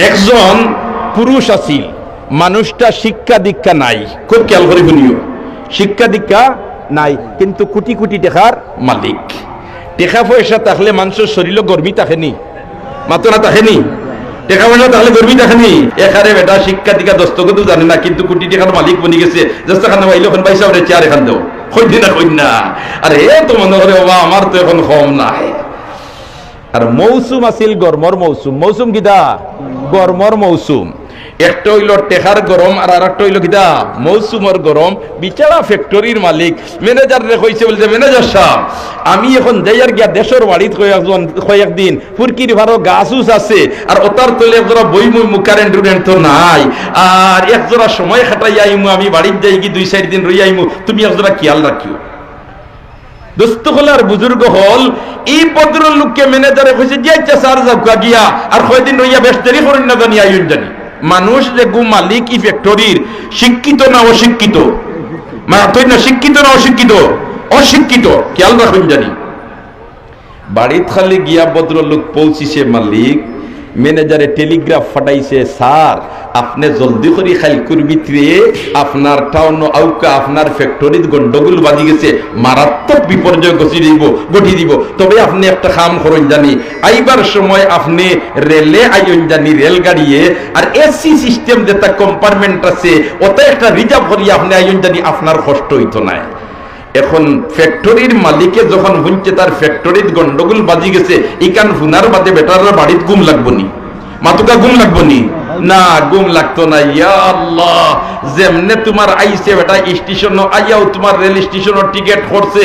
একজন পুরুষ আছিল, মানুষটা শিক্ষা দীক্ষা নাই, খুব খেয়াল করে শুনিও, শিক্ষা দীক্ষা নাই, কিন্তু কোটি কোটি টাকার মালিক। টাকা পয়সা থাকলে মানুষের শরীরে গর্মি থাকেনি, মাত্র না থাকেনি, টাকা পয়সা তাহলে গর্বি দেখেনি। এখানে বেটা শিক্ষা দীক্ষা দস্তগত জানে না, কিন্তু কোটি টাকার মালিক বনি গেছে। দস্তা খান ভাই এখন পয়সা ওরে চেয়ার এখান দেও কইনি না কই না, আরে তো মনে করে বাবা আমার তো এখন কম নাই। আর মৌসুম আছিল গরমর মৌসুম, মৌসুম কিটা গরমর মৌসুম। একটা হইল টেকার গরম আর একটা হইল কিটা মৌসুমর গরম। বিচারা ফ্যাক্টরির মালিক ম্যানেজার রে কইছে, বলছে ম্যানেজার সাহেব আমি এখন যাইয়ার গিয়া দেশের বাড়িত কয়েকদিন ফুরকির ভারো গাছ উস আছে, আর ওটার তলে একজোড়া বই মুই মুখারেন্ট টুরেন্ট তো নাই, আর একজোড়া সময় খাটাই আইমু, আমি বাড়ির যাই কি 2-4 দিন রই আইমু, তুমি একজোড়া খেয়াল রাখিও। দোস্ত হল আর বুজুর্গ হল, এই ভদ্রলোককে ম্যানেজারে কইছে যে আচ্ছা স্যার যাও গিয়া আর কয়দিন রইয়া বেশ দেরি করেন না জানি আইন জানি। মানুষ যে গু মালিক ই ফ্যাক্টরির শিক্ষিত না অশিক্ষিত, না শিক্ষিত না অশিক্ষিত, অশিক্ষিত, খেয়াল রাখবেন জানি। বাড়িত খালি গিয়া ভদ্রলোক পৌঁছিছে মালিক, ম্যানেজারে টেলিগ্রাফ ফাটাইছে, স্যার আপনি জলদি করে খাইলকুর ভিতরে আপনার টাউন আউকা আপনার ফ্যাক্টরিত গন্ডগোল বাজি গেছে, মারাত্মক বিপর্যয় ঘটি দিব, তবে আপনি একটা কাম করেন জানি, আইবার সময় আপনি রেলে আইন জানি, রেলগাড়িয়ে আর এসি সিস্টেম যেটা কম্পার্টমেন্ট আছে ওটা একটা রিজার্ভ করিয়া আপনি আইন জানি, আপনার কষ্ট হইতো না। এখন ফ্যাক্টরির মালিকে যখন শুনছে তার ফ্যাক্টরিত গন্ডগোল বাজি গেছে, ইকান হুনার বাদে বেটার বাড়িত গুম লাগবো নি, মাতুকা গুম লাগবো নি, না গুম লাগতো না। ইয়া আল্লাহ, যেমনে তোমার আইছে বেটা স্টেশন আইয়াও তোমার রেল স্টেশনের টিকিট করছে,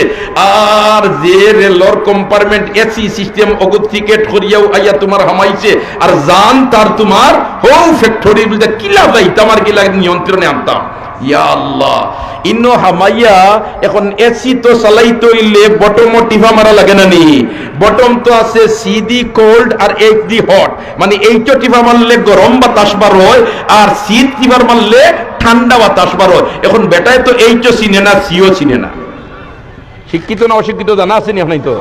আর যে রেলর কম্পার্টমেন্ট এসি সিস্টেম অগত টিকিট করিয়াও আইয়া তোমার হামাইছে, আর জান তার তোমার হো ফ্যাক্টরির বিরুদ্ধে কিলা যাই তোমার কিলা নিয়ন্ত্রণে আনতাম। ইয়া আল্লাহ, ইনো হামাইয়া এখন এসি তো চালাইতে হইলে বটম টিফা মারা লাগে না নি? বটম তো আছে সিডি কোল্ড আর এইচডি হট, মানে এইটো টিফা মারলে গরম বাতাস বার হয়, আর সিড টিফার মারলে ঠান্ডা বাতাস বার হয়। এখন বেটায় তো এইটো চিনে না, সিও চিনে না। শিক্ষিত না অশিক্ষিত জানা আছে নি? আপনি তো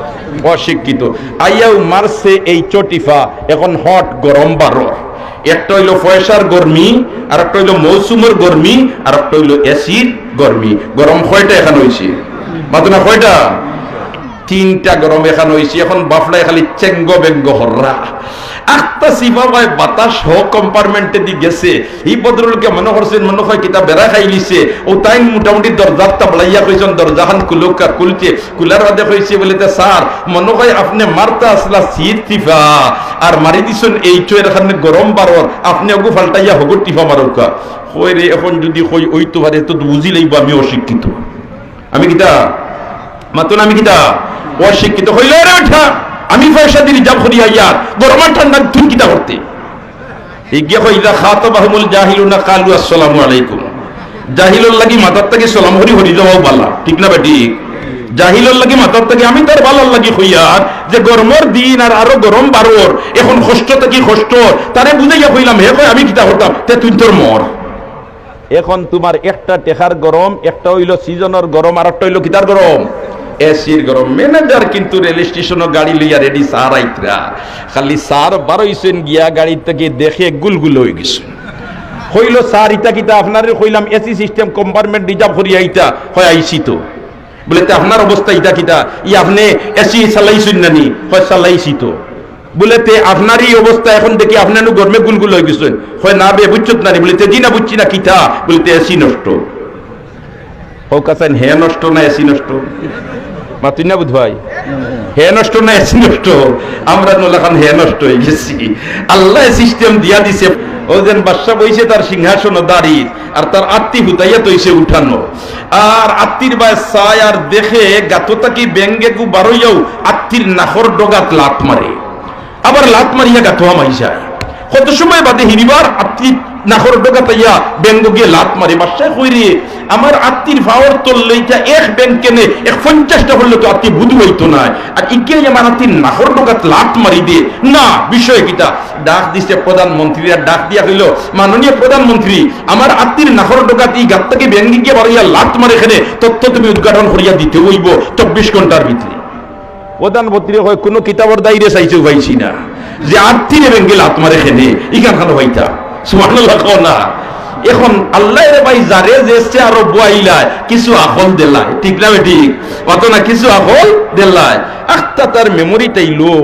অশিক্ষিত। আইয়াও মারছে এইটো টিফা, এখন হট গরম বারো। একটা হইলো পয়সার গরমি, আর একটা হইলো মৌসুমের গরমি, আর একটা হইলো এসির গরমি। গরম কয়টা এখানে হয়েছে? মাত্র না কয়টা? 3টা গরম এখানে হয়েছে। এখন বাফলায় খালি চেঙ্গ বেঙ্গ হররা আটটা সিফা ভাই বাতাস হোক কম্পার্টমেন্টে দি গেছে। এই ভদ্রলোকে মনে করছেন মনে হয় কিতা বেড়া খাই লিছে, ও তাই মোটামুটি দরজাটা বলাইয়া কইছেন দরজাখান কুলুকা কুলছে, কুলার বাদে কইছে বলে স্যার মনে হয় আপনি মারতা আসলা সিট টিফা আর মারি দিছেন এইটো এখানে গরম বারর, আপনি ওগু ফাল্টাইয়া হগর টিফা মারুকা। কই রে এখন যদি কই ওই তো বারে তো বুঝি লইব আমি অশিক্ষিত, আমি কিতা মাতুন, আমি কিতা অশিক্ষিত হইল রে বেঠা। আমি পয়সা দিলি যাব করিয়া ইয়ার গরম ঠান্ডা তুই কিতা করতে ইগিয়া কইলা খাতাবাহুমুল জাহিলুনা কালু আসসালামু আলাইকুম। জাহিলুল লাগি মাথার থেকে সালাম হরি হরি যাও বালা, ঠিক না বেটি? জাহিলুল লাগি মাথার থেকে আমি তার বালার লাগি কইয়ার যে গরমর দিন আর আরো গরম বারোর, এখন কষ্ট থেকে কষ্ট তারে বুঝাইয়া কইলাম, হে কই আমি কিতা করতাম, তে তুই তোর মর। এখন তোমার একটা টেকার গরম, একটা হইল সিজনের গরম, আর একটা হইল কিতার গরম, এসির গরম। ম্যানেজার কিন্তু রেল স্টেশনে গাড়ি লইয়া রেডি, সার আইতরা খালি সার বারোইছেন গিয়া গাড়ি থেকে দেখে গুলগুল হয়ে গেছে। হইল স্যার ইটা কিতা আপনার কইলাম এসি সিস্টেম কম্পার্টমেন্ট রিজার্ভ করিয়া ইটা হয় আইসি তো, বলে আপনার অবস্থা ইটা কিতা, ই আপনি এসি চালাইছেন নানি? হয় চালাইছি তো। বলে আপনারই অবস্থা এখন দেখি আপনার গরমে গুলগুল হয়ে গেছেন? হয় না বে বুঝছত নানি? বলে জি না বুঝছি না কিতা? বলতে এসি নষ্ট। হোক আছেন হে নষ্ট না এসি নষ্ট? মাতুই না বুধ ভাই, হে নষ্ট না এসি নষ্ট? আমরা নলাখান হে নষ্ট হয়ে গেছি। আল্লাহ সিস্টেম দিয়া দিছে। ও যেন বাদশা বইছে তার সিংহাসন দাঁড়ি, আর তার আত্মি হুতাইয়া তৈছে উঠানো, আর আত্মির বায় চায় আর দেখে গাতটা কি ব্যাঙ্গে গু বারইয়াও আত্মির নাখর ডগাত লাত মারে, আবার লাত মারিয়া গাথোয়া মাই যায়। কত সময় বাদে হিরিবার আত্মি নাখর ডগা তাইয়া ব্যাঙ্গ গিয়ে লাত মারে। বাদশা কইরে আমার আত্মির ফাওয়ার তোল লইটা এক ব্যাংক কেনে 50টা হলে তো আত্মি বুধ হইতো না, আর ইকে আমার আত্মির নাখর ডগাত লাত মারি দিয়ে না। বিষয় কিতা? ডাক দিছে প্রধানমন্ত্রী, আর ডাক দিয়া কইল মাননীয় প্রধানমন্ত্রী আমার আত্মির নাখর ডগাত এই গাতটাকে ব্যাঙ্গি গিয়ে বাড়িয়া লাত মারে, এখানে তথ্য তুমি উদ্ঘাটন করিয়া দিতে হইব 24 ঘন্টার ভিতরে। প্রধানমন্ত্রী হয় কোনো কিতাবর দায়রে চাইছেও পাইছি না, যে আত্মীয় বেঙ্গেল আত্মারে খেনে ইখান খানো হইতা সুবহানাল্লাহ কও না। এখন আল্লাহ রে ভাই যারে যেছে আরো বুয়াইলায় কিছু আকল দেলায়, ঠিক না ঠিক? অত না কিছু আকল দেলায়, আখতা তার মেমোরিটাই লো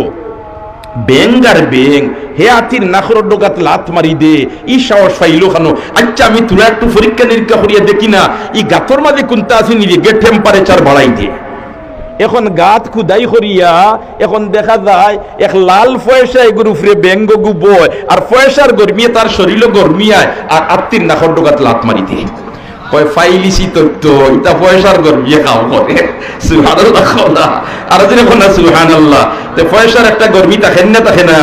বেং আর বেং হে আতির নাখর ডোগাত লাত মারি দে ই সাহস পাইলো খানো। আচ্ছা আমি তোরা একটু পরীক্ষা নিরীক্ষা করিয়া দেখি না ই গাতর মাঝে কোনটা আছে নিরে গে টেম্পারেচার বাড়াই দে। এখন গাত খুদাই করিয়া এখন দেখা যায় এক লাল ফয়সা এগুর উপরে বেঙ্গ গু বয় আর ফয়সার গরমিয়ে তার শরীরও গরমিয়ায় আর আত্মীর নাখর ডোগাত লাত মারি দে। কয় ফাইলিসি তত্ত্ব ইতা পয়সার গরমিয়ে খাও করে সুবহানাল্লাহ। আর যদি না সুবহানাল্লাহ, তে পয়সার একটা গরমি থাকে না থাকে না।